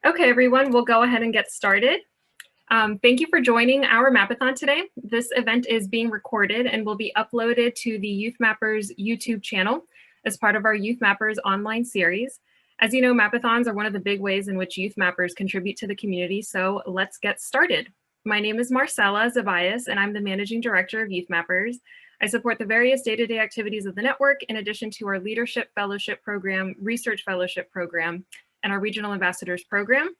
Okay, everyone, we'll go ahead and get started. Thank you for joining our Mapathon today. This event is being recorded and will be uploaded to the YouthMappers YouTube channel as part of our YouthMappers online series. As you know, Mapathons are one of the big ways in which YouthMappers contribute to the community, so let's get started. My name is Marcella Zavias, and I'm the Managing Director of YouthMappers. I support the various day-to-day activities of the network in addition to our Leadership Fellowship Program, Research Fellowship Program, and our Regional Ambassadors Program.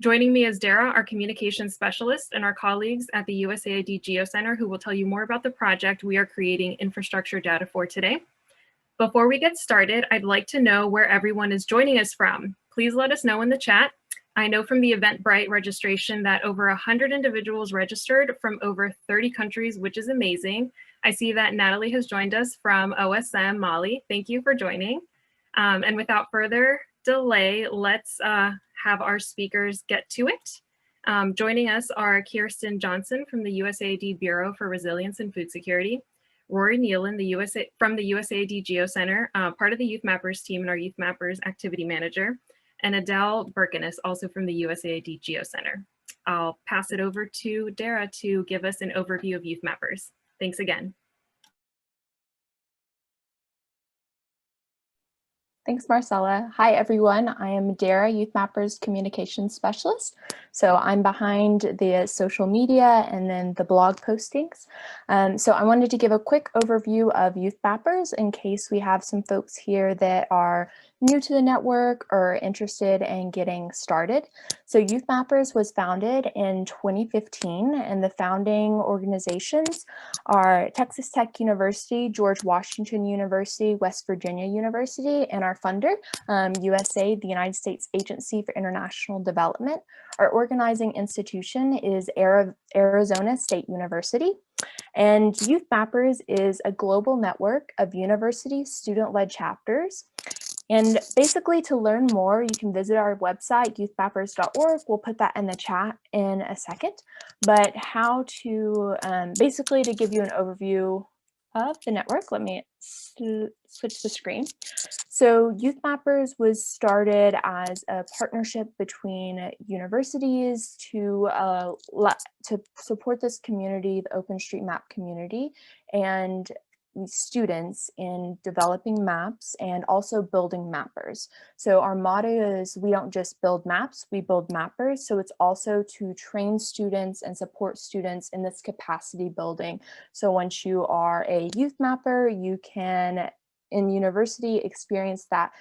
Joining me is Dara, our communications specialist, and our colleagues at the USAID GeoCenter, who will tell you more about the project we are creating infrastructure data for today. Before we get started, I'd like to know where everyone is joining us from. Please let us know in the chat. I know from the Eventbrite registration that over 100 individuals registered from over 30 countries, which is amazing. I see that Natalie has joined us from OSM Mali. Thank you for joining. And without further delay, let's have our speakers get to it. Joining us are Kirsten Johnson from the USAID Bureau for Resilience and Food Security, Rory Nealon from the USAID GeoCenter, part of the YouthMappers team and our YouthMappers activity manager, and Adele Birkenes, also from the USAID GeoCenter. I'll pass it over to Dara to give us an overview of YouthMappers. Thanks again. Thanks, Marcella. Hi, everyone. I am Dara, YouthMappers Communications Specialist. So I'm behind the social media and then the blog postings. So I wanted to give a quick overview of YouthMappers in case we have some folks here that are new to the network or interested in getting started. So YouthMappers was founded in 2015, and the founding organizations are Texas Tech University, George Washington University, West Virginia University, and our funder, USAID, the United States Agency for International Development. Our organizing institution is Arizona State University. And YouthMappers is a global network of university student-led chapters. And basically, to learn more, you can visit our website, youthmappers.org. We'll put that in the chat in a second. But how to, basically to give you an overview of the network, let me switch the screen. So YouthMappers was started as a partnership between universities to support this community, the OpenStreetMap community, and students in developing maps and also building mappers. So our motto is we don't just build maps, we build mappers. So it's also to train students and support students in this capacity building. So once you are a youth mapper, you can in university experience that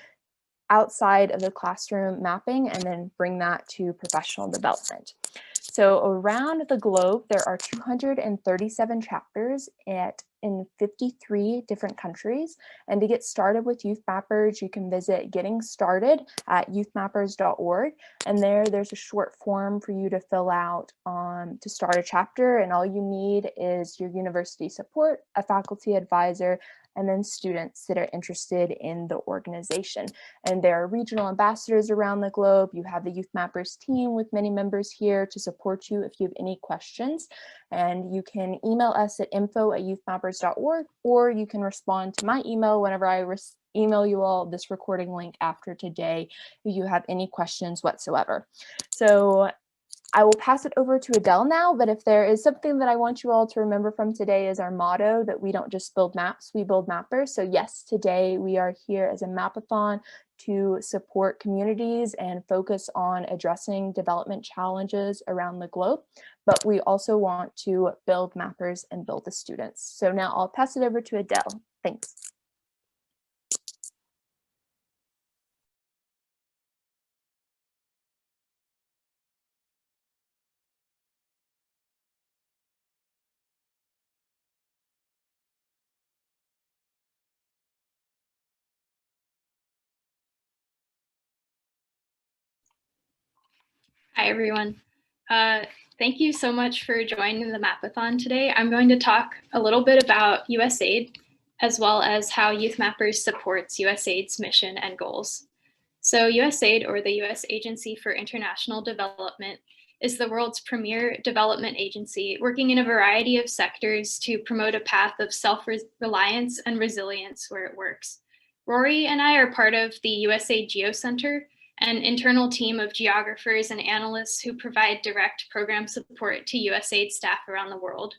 outside of the classroom mapping and then bring that to professional development. So around the globe, there are 237 chapters in 53 different countries. And to get started with YouthMappers, you can visit Getting Started at youthmappers.org. And there's a short form for you to fill out to start a chapter. And all you need is your university support, a faculty advisor, and then students that are interested in the organization. And there are regional ambassadors around the globe. You have the YouthMappers team with many members here to support you if you have any questions. And you can email us at info@youthmappers.org, or you can respond to my email whenever I email you all this recording link after today if you have any questions whatsoever. So I will pass it over to Adele now, but if there is something that I want you all to remember from today is our motto that we don't just build maps, we build mappers. So yes, today we are here as a Mapathon to support communities and focus on addressing development challenges around the globe, but we also want to build mappers and build the students. So now I'll pass it over to Adele. Thanks. Hi, everyone. Thank you so much for joining the Mapathon today. I'm going to talk a little bit about USAID, as well as how YouthMappers supports USAID's mission and goals. So USAID, or the U.S. Agency for International Development, is the world's premier development agency, working in a variety of sectors to promote a path of self-reliance and resilience where it works. Rory and I are part of the USAID GeoCenter, an internal team of geographers and analysts who provide direct program support to USAID staff around the world.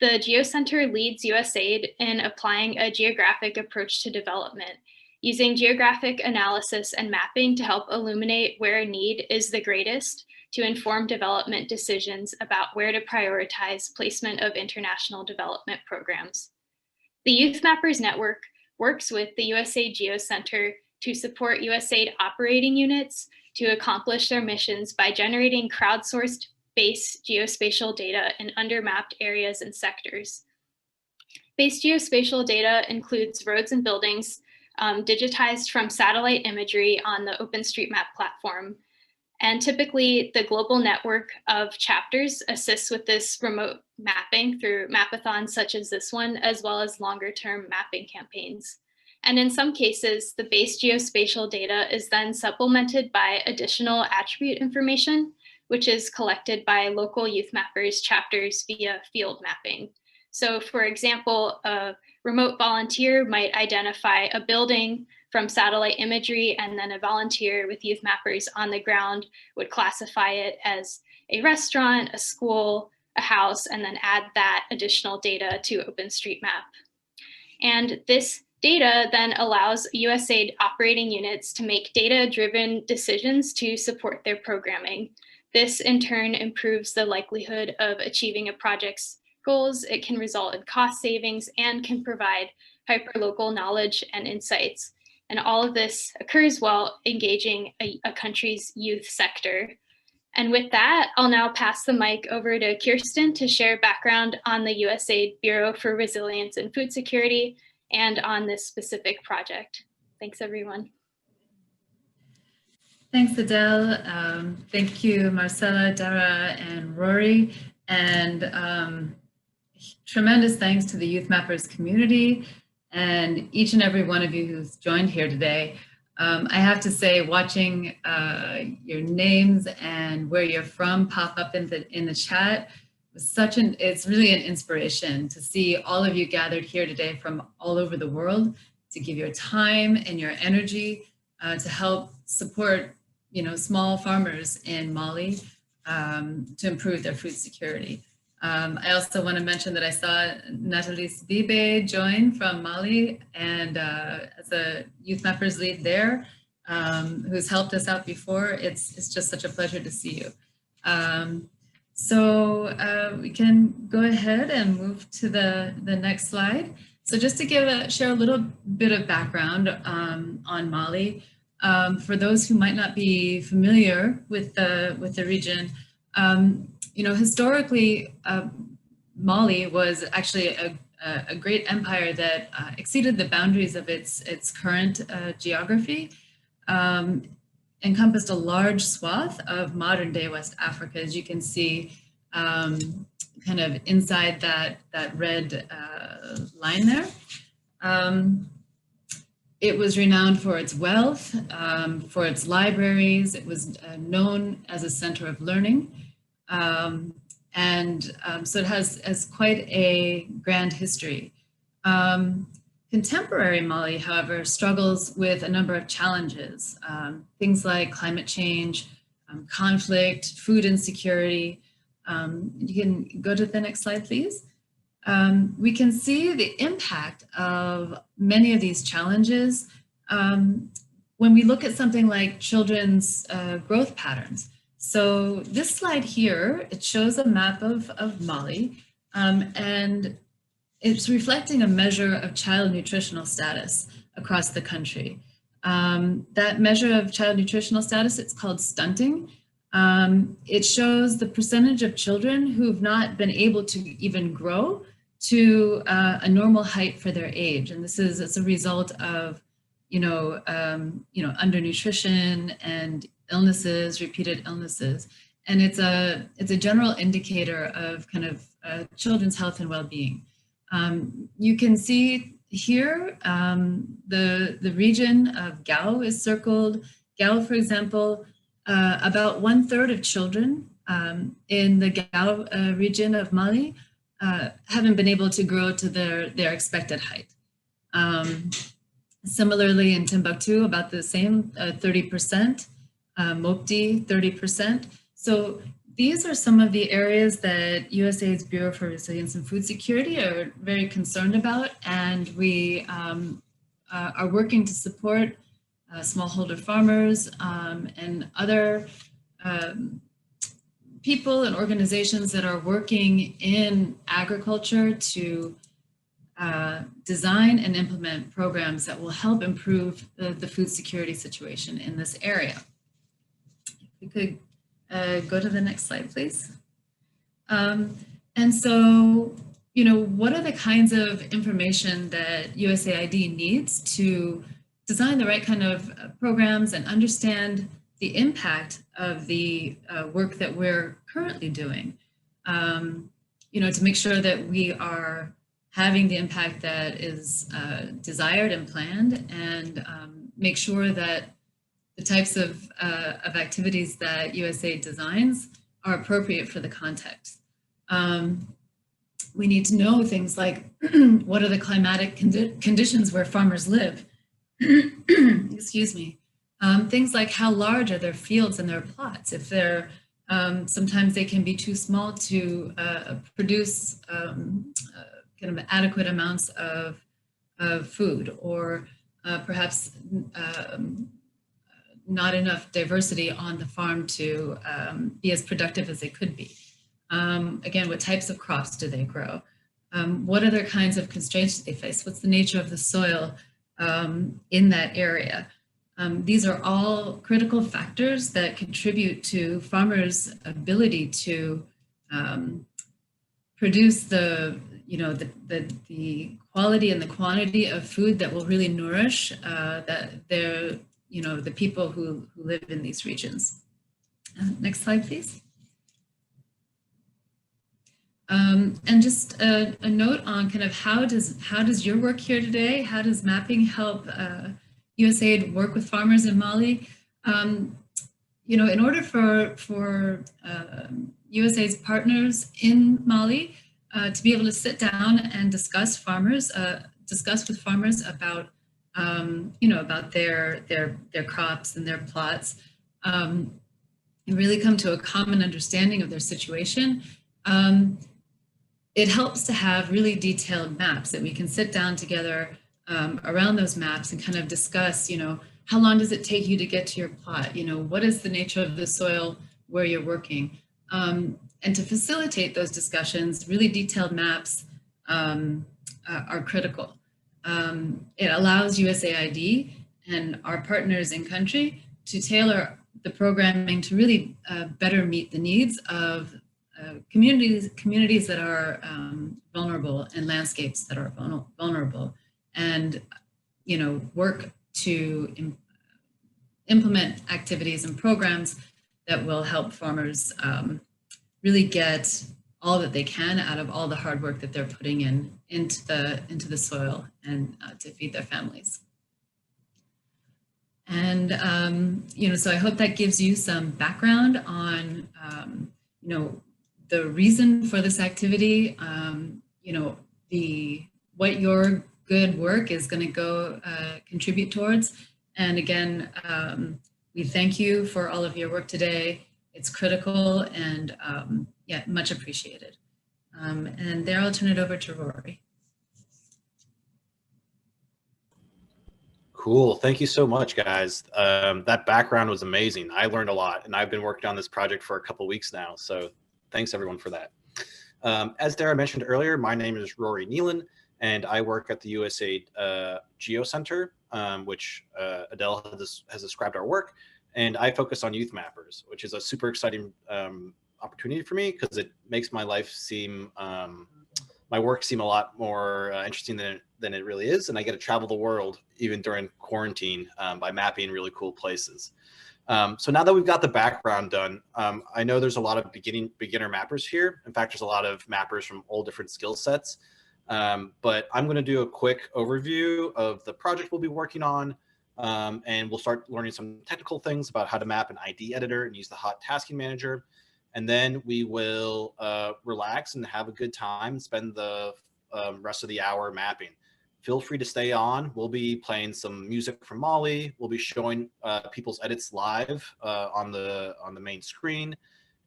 The GeoCenter leads USAID in applying a geographic approach to development, using geographic analysis and mapping to help illuminate where need is the greatest to inform development decisions about where to prioritize placement of international development programs. The YouthMappers Network works with the USAID GeoCenter to support USAID operating units to accomplish their missions by generating crowdsourced base geospatial data in undermapped areas and sectors. Base geospatial data includes roads and buildings digitized from satellite imagery on the OpenStreetMap platform. And typically the global network of chapters assists with this remote mapping through Mapathons such as this one, as well as longer term mapping campaigns. And in some cases, the base geospatial data is then supplemented by additional attribute information, which is collected by local YouthMappers chapters via field mapping. So for example, a remote volunteer might identify a building from satellite imagery, and then a volunteer with YouthMappers on the ground would classify it as a restaurant, a school, a house, and then add that additional data to OpenStreetMap. And this data then allows USAID operating units to make data-driven decisions to support their programming. This in turn improves the likelihood of achieving a project's goals. It can result in cost savings and can provide hyperlocal knowledge and insights. And all of this occurs while engaging a country's youth sector. And with that, I'll now pass the mic over to Kirsten to share background on the USAID Bureau for Resilience and Food Security and on this specific project. Thanks, everyone. Thanks, Adele. Thank you, Marcella, Dara, and Rory. And tremendous thanks to the YouthMappers community and each and every one of you who's joined here today. I have to say, watching your names and where you're from pop up in the chat was it's really an inspiration to see all of you gathered here today from all over the world to give your time and your energy to help support, small farmers in Mali to improve their food security. I also want to mention that I saw Nathalie Sidibe join from Mali and as a YouthMappers lead there, who's helped us out before. It's just such a pleasure to see you. So we can go ahead and move to the next slide. So just to share a little bit of background on Mali, for those who might not be familiar with the region. Historically, Mali was actually a great empire that exceeded the boundaries of its current geography, encompassed a large swath of modern-day West Africa, as you can see, kind of inside that red line there. It was renowned for its wealth, for its libraries. It was known as a center of learning. So it has quite a grand history. Contemporary Mali, however, struggles with a number of challenges, things like climate change, conflict, food insecurity. You can go to the next slide, please. We can see the impact of many of these challenges when we look at something like children's growth patterns. So this slide here, it shows a map of Mali, and it's reflecting a measure of child nutritional status across the country. That measure of child nutritional status, it's called stunting. It shows the percentage of children who've not been able to even grow to a normal height for their age. And this is as a result of, undernutrition and illnesses, repeated illnesses. And it's a general indicator of kind of children's health and well-being. You can see here, the region of Gao is circled. Gao, for example, about 1/3 of children in the Gao region of Mali haven't been able to grow to their expected height. Similarly in Timbuktu, about the same, 30%. Mopti 30%. So these are some of the areas that USAID's Bureau for Resilience and Food Security are very concerned about, and we are working to support smallholder farmers and other people and organizations that are working in agriculture to design and implement programs that will help improve the food security situation in this area. If we could go to the next slide, please. And so, you know, what are the kinds of information that USAID needs to design the right kind of programs and understand the impact of the work that we're currently doing? You know, to make sure that we are having the impact that is desired and planned, and make sure that the types of activities that USAID designs are appropriate for the context. We need to know things like what are the climatic conditions where farmers live? Excuse me. Things like how large are their fields and their plots? If they're, sometimes they can be too small to produce kind of adequate amounts of food, or perhaps not enough diversity on the farm to be as productive as they could be. Again, what types of crops do they grow? What other kinds of constraints do they face? What's the nature of the soil in that area? These are all critical factors that contribute to farmers' ability to produce the, you know, the quality and the quantity of food that will really nourish their, you know, the people who live in these regions. Next slide, please. And just a note on kind of how does your work here today, how does mapping help USAID work with farmers in Mali? You know, in order for USAID's partners in Mali to be able to sit down and discuss with farmers about you know, about their crops and their plots, and really come to a common understanding of their situation. It helps to have really detailed maps that we can sit down together around those maps and kind of discuss, you know, how long does it take you to get to your plot? You know, what is the nature of the soil where you're working? And to facilitate those discussions, really detailed maps are critical. It allows USAID and our partners in country to tailor the programming to really better meet the needs of communities that are vulnerable and landscapes that are vulnerable, and, you know, work to implement activities and programs that will help farmers really get all that they can out of all the hard work that they're putting into the soil and to feed their families. And you know, so I hope that gives you some background on you know, the reason for this activity, you know, what your good work is going to go contribute towards. And again, we thank you for all of your work today. It's critical and yeah, much appreciated. And there, I'll turn it over to Rory. Cool. Thank you so much, guys. That background was amazing. I learned a lot, and I've been working on this project for a couple weeks now. So thanks everyone for that. As Dara mentioned earlier, my name is Rory Nealon, and I work at the USAID GeoCenter, which Adele has described our work. And I focus on YouthMappers, which is a super exciting opportunity for me because it makes my life seem, my work seem a lot more interesting than it really is. And I get to travel the world even during quarantine by mapping really cool places. So now that we've got the background done, I know there's a lot of beginner mappers here. In fact, there's a lot of mappers from all different skill sets. But I'm going to do a quick overview of the project we'll be working on. And we'll start learning some technical things about how to map an ID editor and use the hot tasking manager. And then we will relax and have a good time and spend the rest of the hour mapping. feel free to stay on. We'll be playing some music from Mali. We'll be showing people's edits live on the main screen.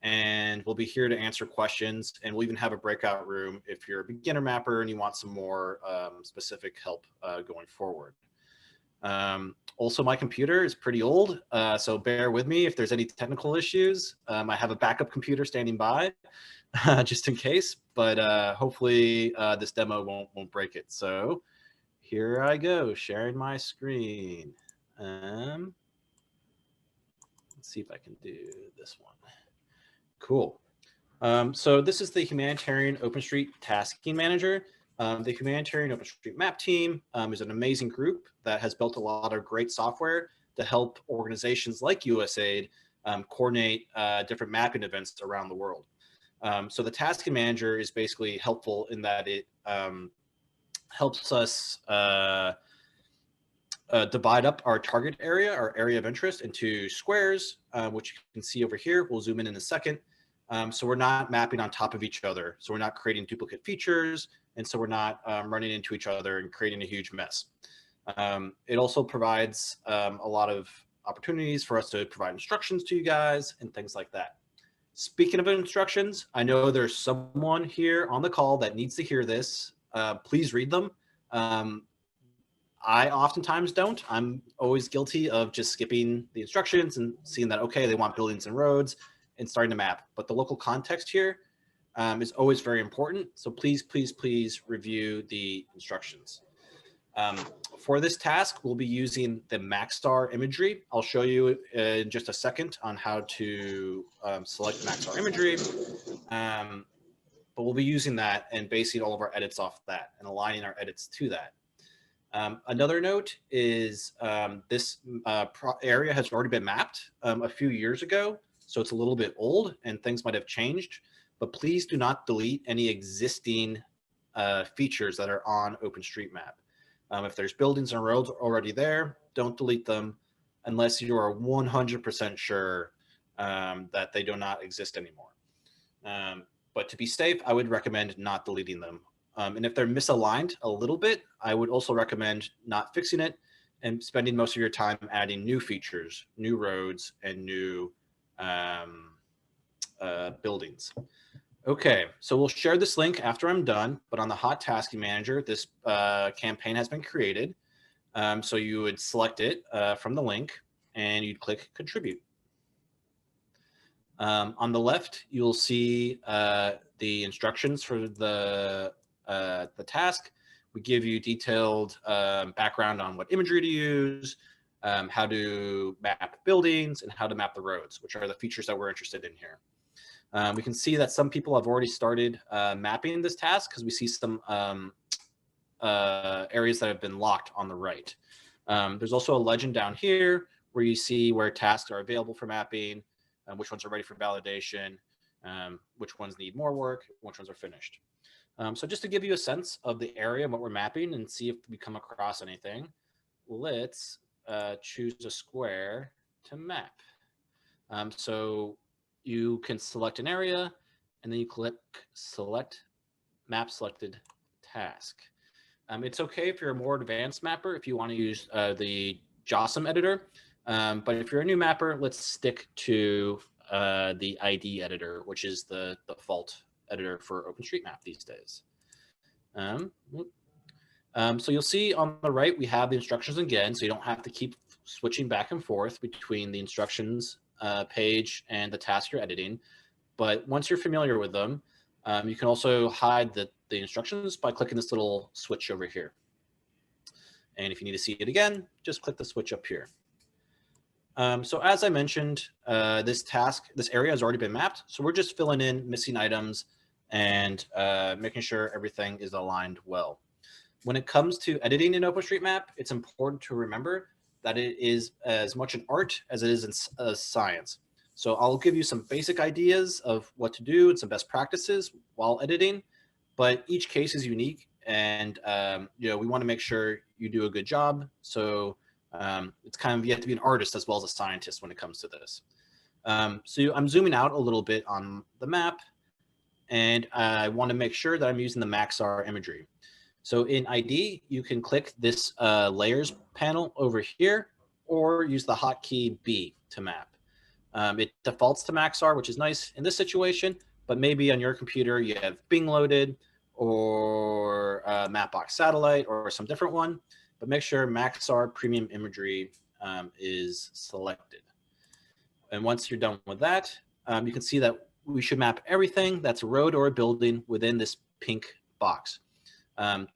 And we'll be here to answer questions. And we'll even have a breakout room if you're a beginner mapper and you want some more specific help going forward. Also, my computer is pretty old, so bear with me if there's any technical issues. I have a backup computer standing by just in case, but hopefully this demo won't break it. So here I go, sharing my screen. Let's see if I can do this one. Cool. So this is the Humanitarian OpenStreet Tasking Manager. The Humanitarian OpenStreet Map team is an amazing group that has built a lot of great software to help organizations like USAID coordinate different mapping events around the world. So the Tasking Manager is basically helpful in that it helps us divide up our target area, our area of interest, into squares, which you can see over here. We'll zoom in a second. So we're not mapping on top of each other. So we're not creating duplicate features. And so we're not running into each other and creating a huge mess. It also provides a lot of opportunities for us to provide instructions to you guys and things like that. Speaking of instructions, I know there's someone here on the call that needs to hear this. Please read them. I oftentimes don't. I'm always guilty of just skipping the instructions and seeing that, okay, they want buildings and roads and starting to map. But the local context here is always very important. So please, please, please review the instructions. For this task, we'll be using the Maxstar imagery. I'll show you in just a second on how to select Maxstar imagery. But we'll be using that and basing all of our edits off that and aligning our edits to that. Another note is this area has already been mapped a few years ago, so it's a little bit old and things might have changed, but please do not delete any existing features that are on OpenStreetMap. If there's buildings and roads already there, don't delete them unless you are 100% sure that they do not exist anymore. But to be safe, I would recommend not deleting them. And if they're misaligned a little bit, I would also recommend not fixing it and spending most of your time adding new features, new roads, and new buildings. Okay, so we'll share this link after I'm done, but on the Hot Tasking Manager, this campaign has been created. So you would select it from the link and you'd click Contribute. On the left, you'll see the instructions for the task. We give you detailed background on what imagery to use, how to map buildings, and how to map the roads, which are the features that we're interested in here. We can see that some people have already started mapping this task because we see some areas that have been locked on the right. There's also a legend down here where you see where tasks are available for mapping, which ones are ready for validation, which ones need more work, which ones are finished. So just to give you a sense of the area and what we're mapping and see if we come across anything, let's choose a square to map. So you can select an area and then you click Select Map Selected Task. It's okay if you're a more advanced mapper if you want to use the GeoCenter editor. But if you're a new mapper, let's stick to the ID editor, which is the default editor for OpenStreetMap these days. So you'll see on the right, we have the instructions again, so you don't have to keep switching back and forth between the instructions page and the task you're editing. But once you're familiar with them, you can also hide the instructions by clicking this little switch over here. And if you need to see it again, just click the switch up here. So as I mentioned, this area has already been mapped. So we're just filling in missing items and making sure everything is aligned well. When it comes to editing in OpenStreetMap, it's important to remember that it is as much an art as it is in science. So I'll give you some basic ideas of what to do and some best practices while editing, but each case is unique, and we want to make sure you do a good job. So it's kind of, you have to be an artist as well as a scientist when it comes to this. So I'm zooming out a little bit on the map, and I want to make sure that I'm using the Maxstar imagery. So in ID, you can click this layers panel over here, or use the hotkey B to map. It defaults to Maxar, which is nice in this situation, but maybe on your computer you have Bing loaded, or Mapbox Satellite, or some different one. But make sure Maxar Premium Imagery is selected. And once you're done with that, you can see that we should map everything that's a road or a building within this pink box.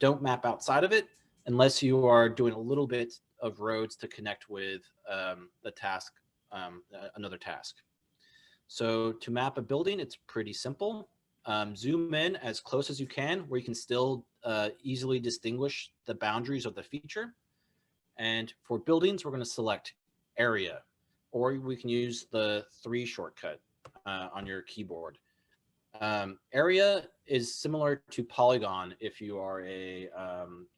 Don't map outside of it unless you are doing a little bit of roads to connect with the task, another task. So to map a building, it's pretty simple. Zoom in as close as you can, where you can still easily distinguish the boundaries of the feature. And for buildings, we're going to select area, or we can use the 3 shortcut on your keyboard. Area is similar to polygon if you are a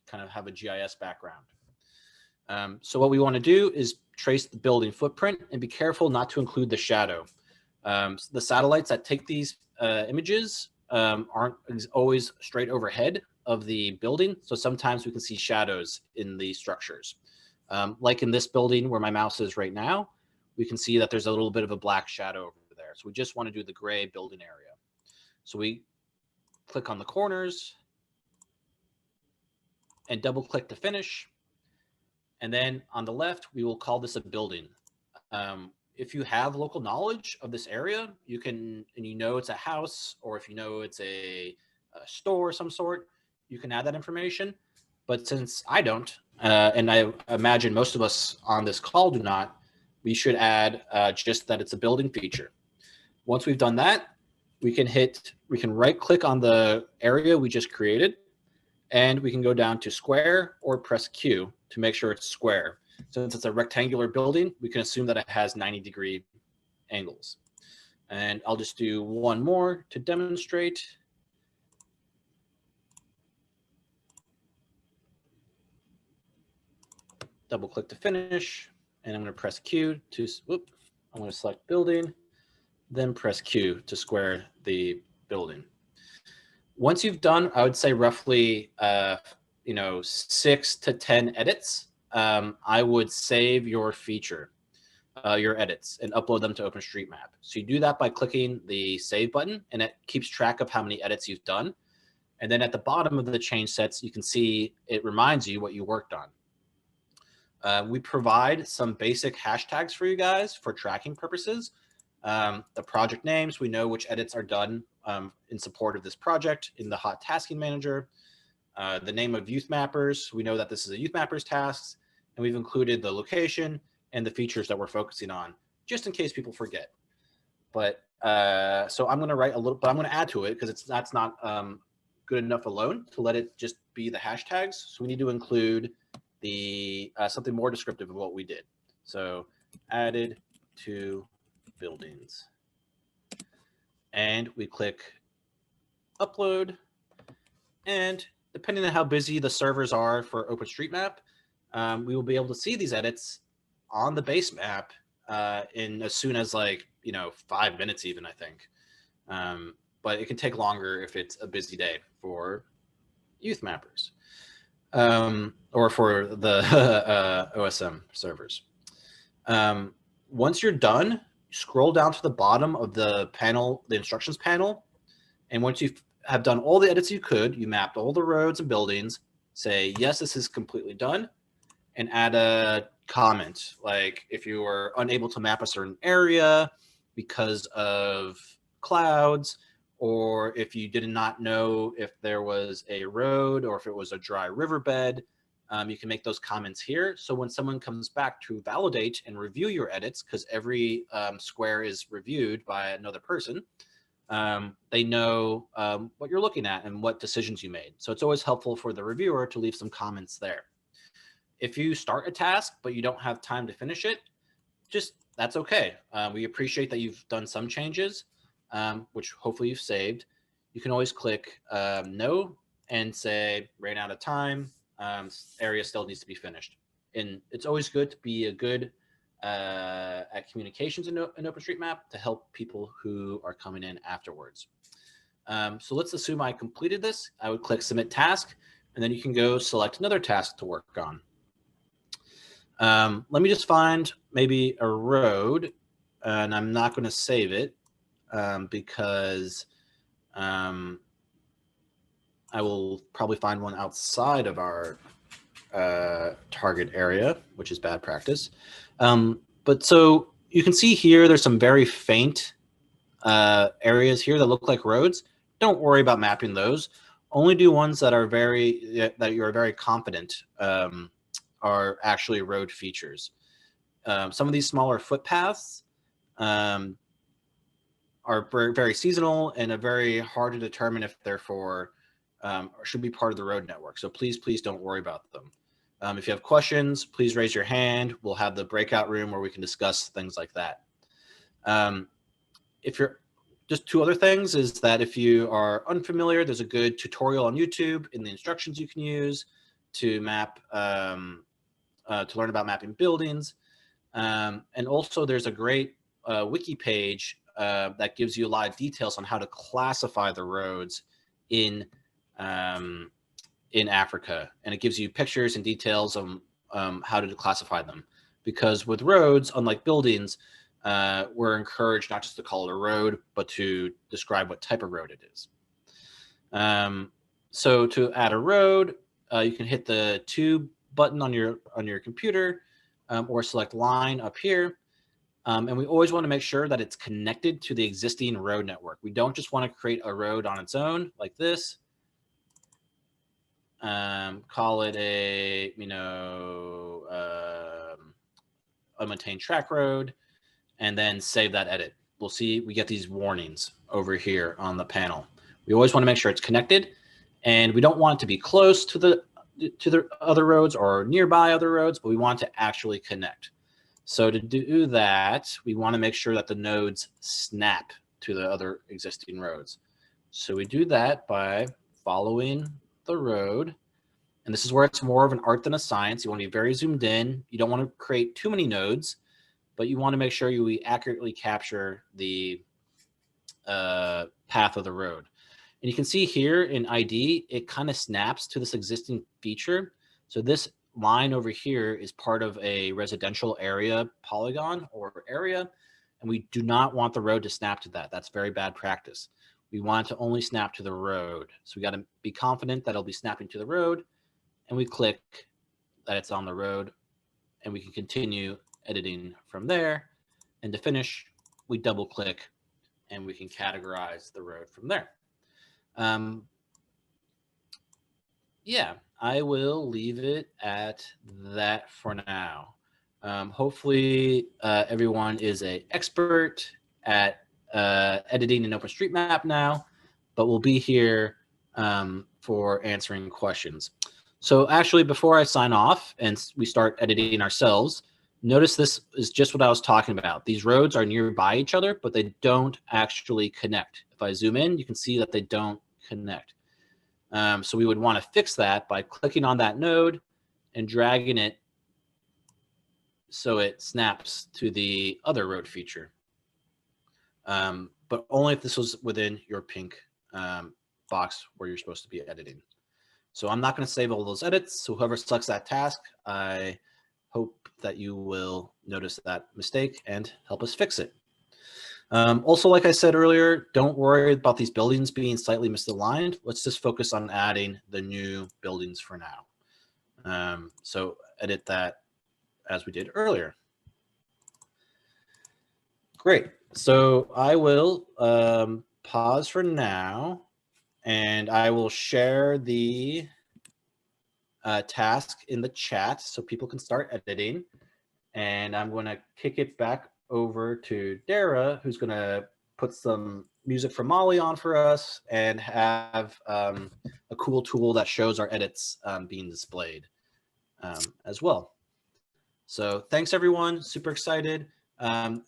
kind of have a GIS background. So what we want to do is trace the building footprint and be careful not to include the shadow. The satellites that take these images aren't always straight overhead of the building, so sometimes we can see shadows in the structures. Like in this building where my mouse is right now, we can see that there's a little bit of a black shadow over there. So we just want to do the gray building area. So we click on the corners and double click to finish. And then on the left, we will call this a building. If you have local knowledge of this area, you can, and you know it's a house, or if you know it's a store of some sort, you can add that information. But since I don't, and I imagine most of us on this call do not, we should add just that it's a building feature. Once we've done that, we can right click on the area we just created, and we can go down to square or press Q to make sure it's square. Since it's a rectangular building, we can assume that it has 90-degree angles. And I'll just do one more to demonstrate. Double click to finish, and I'm going to press Q to, whoop, I'm going to select building, then press Q to square the building. Once you've done, I would say roughly 6 to 10 edits, I would save your feature, your edits, and upload them to OpenStreetMap. So you do that by clicking the save button, and it keeps track of how many edits you've done. And then at the bottom of the change sets, you can see it reminds you what you worked on. We provide some basic hashtags for you guys for tracking purposes. The project names, we know which edits are done in support of this project in the hot tasking manager. The name of YouthMappers, we know that this is a YouthMappers tasks, and we've included the location and the features that we're focusing on, just in case people forget. But so I'm going to write a little, but I'm going to add to it because that's not good enough alone to let it just be the hashtags. So we need to include the something more descriptive of what we did. So added to buildings, and we click upload, and depending on how busy the servers are for OpenStreetMap, we will be able to see these edits on the base map in as soon as 5 minutes even, I think. But it can take longer if it's a busy day for YouthMappers or for the OSM servers. Once you're done, scroll down to the bottom of the panel, the instructions panel, and once you have done all the edits you could, you mapped all the roads and buildings, say, yes, this is completely done, and add a comment. Like if you were unable to map a certain area because of clouds, or if you did not know if there was a road or if it was a dry riverbed, you can make those comments here. So when someone comes back to validate and review your edits, because every square is reviewed by another person, they know what you're looking at and what decisions you made. So it's always helpful for the reviewer to leave some comments there. If you start a task, but you don't have time to finish it, that's okay. We appreciate that you've done some changes, which hopefully you've saved. You can always click no and say ran out of time, area still needs to be finished. And it's always good to be a good at communications in OpenStreetMap to help people who are coming in afterwards. So let's assume I completed this. I would click submit task. and then you can go select another task to work on. Let me just find maybe a road, and I'm not going to save it because I will probably find one outside of our target area, which is bad practice. But so you can see here, there's some very faint areas here that look like roads. Don't worry about mapping those. Only do ones that are that you're very confident are actually road features. Some of these smaller footpaths are very seasonal and are very hard to determine if they're or should be part of the road network. So please don't worry about them. If you have questions, please raise your hand. We'll have the breakout room where we can discuss things like that. If you're just two other things is that if you are unfamiliar, there's a good tutorial on YouTube in the instructions you can use to map, to learn about mapping buildings. And also there's a great wiki page that gives you a lot of details on how to classify the roads in Africa. And it gives you pictures and details of how to classify them. Because with roads, unlike buildings, we're encouraged not just to call it a road, but to describe what type of road it is. So to add a road, you can hit the 2 button on your computer or select line up here. And we always want to make sure that it's connected to the existing road network. We don't just want to create a road on its own like this. Call it a, unmaintained track road, and then save that edit. We'll see, we get these warnings over here on the panel. We always want to make sure it's connected, and we don't want it to be close to the other roads or nearby other roads, but we want to actually connect. So to do that, we want to make sure that the nodes snap to the other existing roads. So we do that by following the road. And this is where it's more of an art than a science. You want to be very zoomed in. You don't want to create too many nodes, but you want to make sure you accurately capture the path of the road. And you can see here in ID, it kind of snaps to this existing feature. So this line over here is part of a residential area polygon or area, and we do not want the road to snap to that. That's very bad practice. We want to only snap to the road. So we got to be confident that it'll be snapping to the road, and we click that it's on the road, and we can continue editing from there. And to finish, we double click and we can categorize the road from there. Yeah, I will leave it at that for now. Hopefully everyone is an expert at editing in OpenStreetMap now, but we'll be here for answering questions. So actually, before I sign off and we start editing ourselves, notice this is just what I was talking about. These roads are nearby each other, but they don't actually connect. If I zoom in, you can see that they don't connect. So we would want to fix that by clicking on that node and dragging it so it snaps to the other road feature. But only if this was within your pink box where you're supposed to be editing. So I'm not going to save all those edits. So whoever selects that task, I hope that you will notice that mistake and help us fix it. Also, like I said earlier, don't worry about these buildings being slightly misaligned. Let's just focus on adding the new buildings for now. So edit that as we did earlier. Great. So I will pause for now, and I will share the task in the chat so people can start editing. And I'm going to kick it back over to Dara, who's going to put some music from Mali on for us and have a cool tool that shows our edits being displayed as well. So thanks, everyone. Super excited.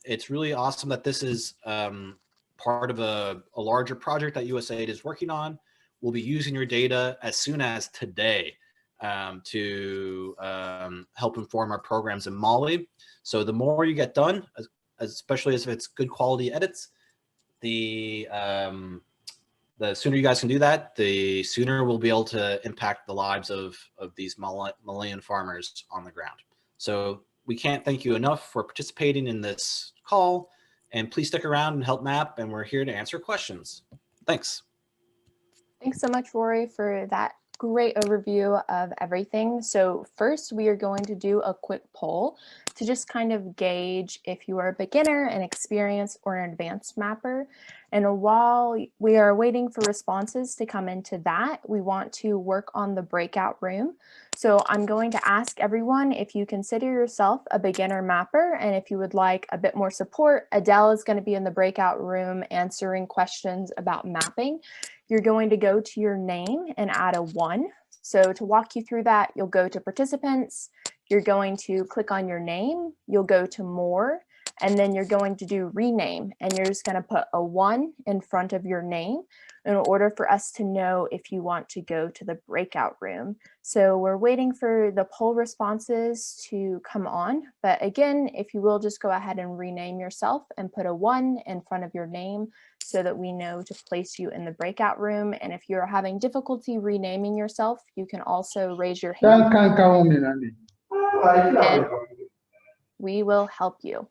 It's really awesome that this is part of a larger project that USAID is working on. We'll be using your data as soon as today to help inform our programs in Mali. So the more you get done, especially if it's good quality edits, the The sooner you guys can do that, the sooner we'll be able to impact the lives of these Malayan farmers on the ground. So we can't thank you enough for participating in this call, and please stick around and help map, and we're here to answer questions. Thanks. Thanks so much, Rory, for that great overview of everything. So first, we are going to do a quick poll to just kind of gauge if you are a beginner, an experienced, or an advanced mapper. And while we are waiting for responses to come into that, we want to work on the breakout room. So I'm going to ask everyone if you consider yourself a beginner mapper, and if you would like a bit more support, Adele is going to be in the breakout room answering questions about mapping. You're going to go to your name and add a 1. So to walk you through that, you'll go to participants, you're going to click on your name, you'll go to more, and then you're going to do rename, and you're just going to put a 1 in front of your name in order for us to know if you want to go to the breakout room. So we're waiting for the poll responses to come on, but again, if you will just go ahead and rename yourself and put a 1 in front of your name so that we know to place you in the breakout room. And if you're having difficulty renaming yourself, you can also raise your hand and we will help you.